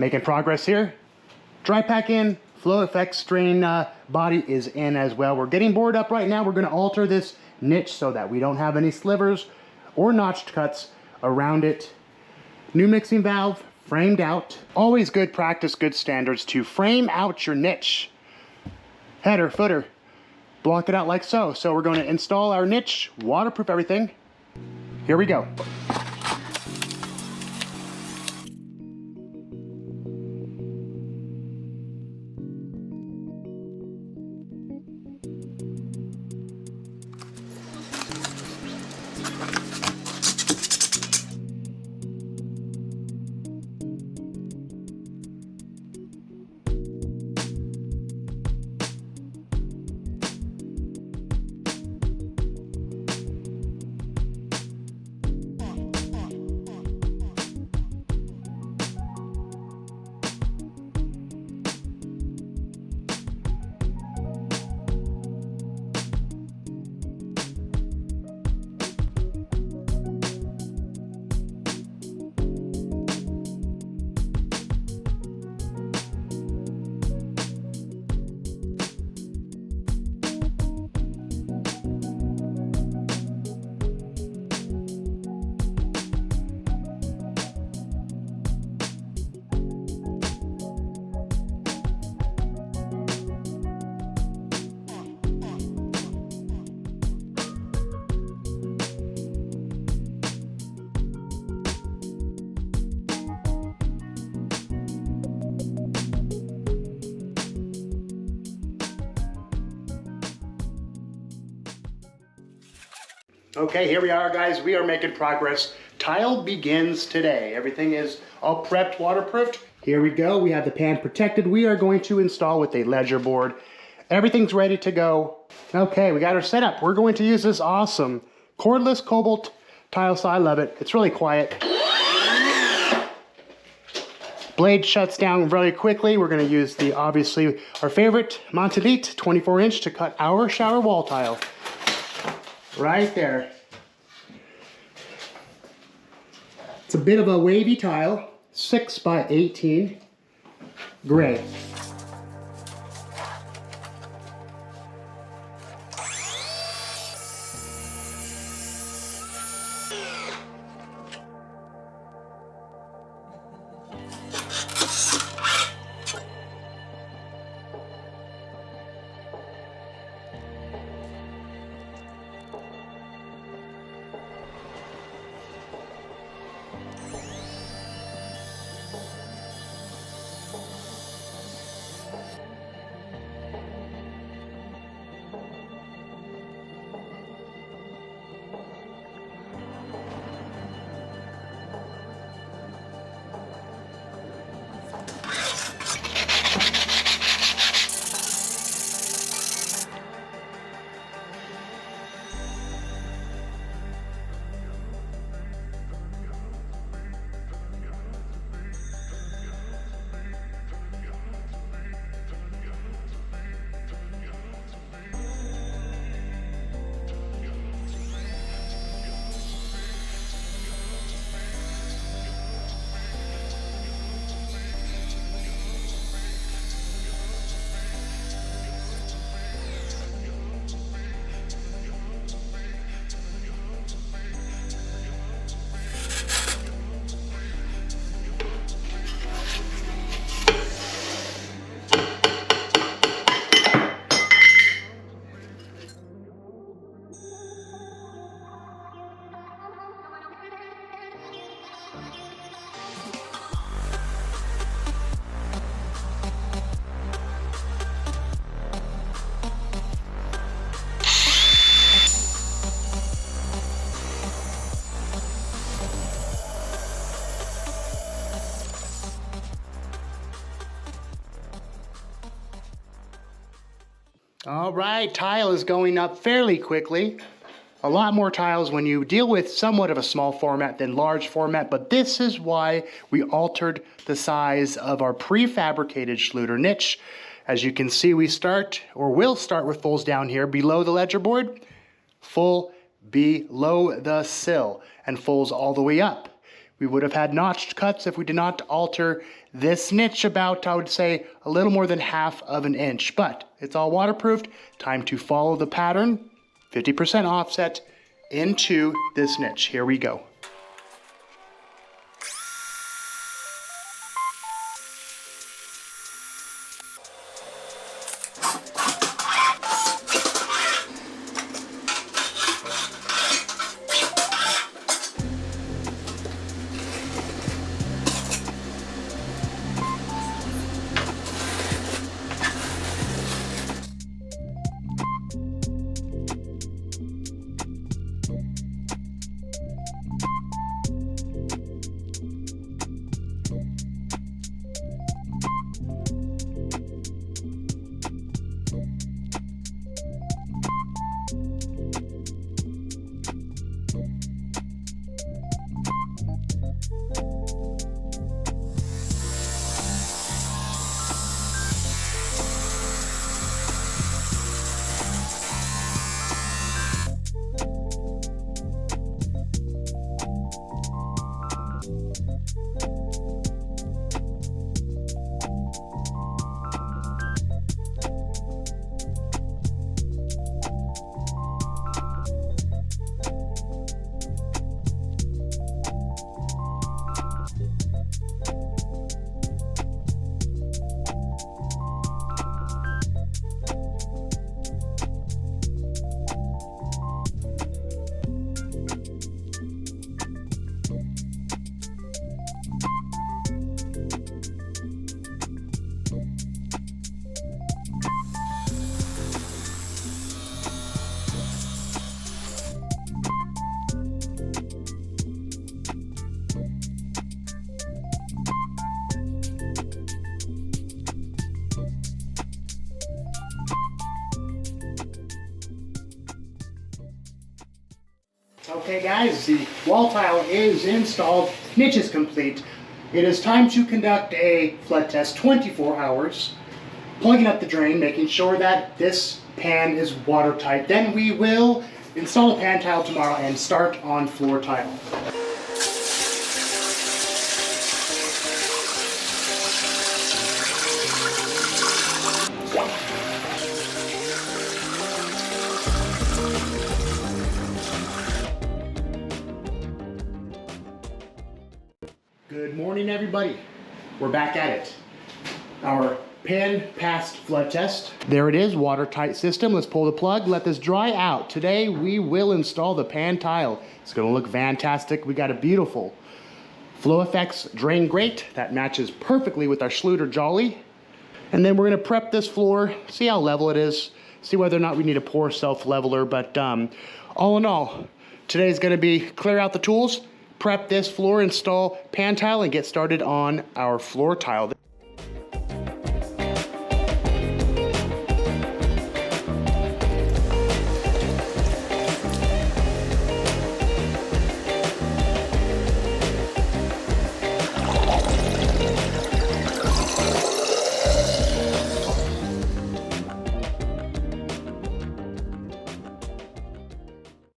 Making progress here. Dry pack in, FLO-FX strain body is in as well. We're getting bored up right now. We're going to alter this niche so that we don't have any slivers or notched cuts around it. New mixing valve, framed out. Always good practice, good standards to frame out your niche. Header, footer, block it out like so. So we're going to install our niche, waterproof everything. Here we go. Okay, here we are, guys. We are making progress. Tile begins today. Everything is all prepped, waterproofed. Here we go. We have the pan protected. We are going to install with a ledger board. Everything's ready to go. Okay, we got our setup. We're going to use this awesome cordless cobalt tile saw. I love it. It's really quiet. Blade shuts down really quickly. We're going to use the, obviously, our favorite Montelite 24-inch to cut our shower wall tile. Right there. It's a bit of a wavy tile, 6 by 18, gray. All right, tile is going up fairly quickly. A lot more tiles when you deal with somewhat of a small format than large format, but this is why we altered the size of our prefabricated Schluter niche. As you can see, we start, or will start with fulls down here below the ledger board, full below the sill, and fulls all the way up. We would have had notched cuts if we did not alter this niche about, I would say, a little more than 1/2 of an inch. But it's all waterproofed. Time to follow the pattern, 50% offset, into this niche. Here we go. Okay guys, the wall tile is installed, niche is complete. It is time to conduct a flood test 24 hours, plugging up the drain, making sure that this pan is watertight. Then we will install the pan tile tomorrow and start on floor tile. Good morning, everybody. We're back at it. Our pan passed flood test. There it is, watertight system. Let's pull the plug, let this dry out. Today we will install the pan tile. It's gonna look fantastic. We got a beautiful FLO-FX drain grate that matches perfectly with our Schluter Jolly. And then we're gonna prep this floor, see how level it is, see whether or not we need a pour self-leveler. But all in all, today's gonna be clear out the tools, prep this floor, install pan tile, and get started on our floor tile.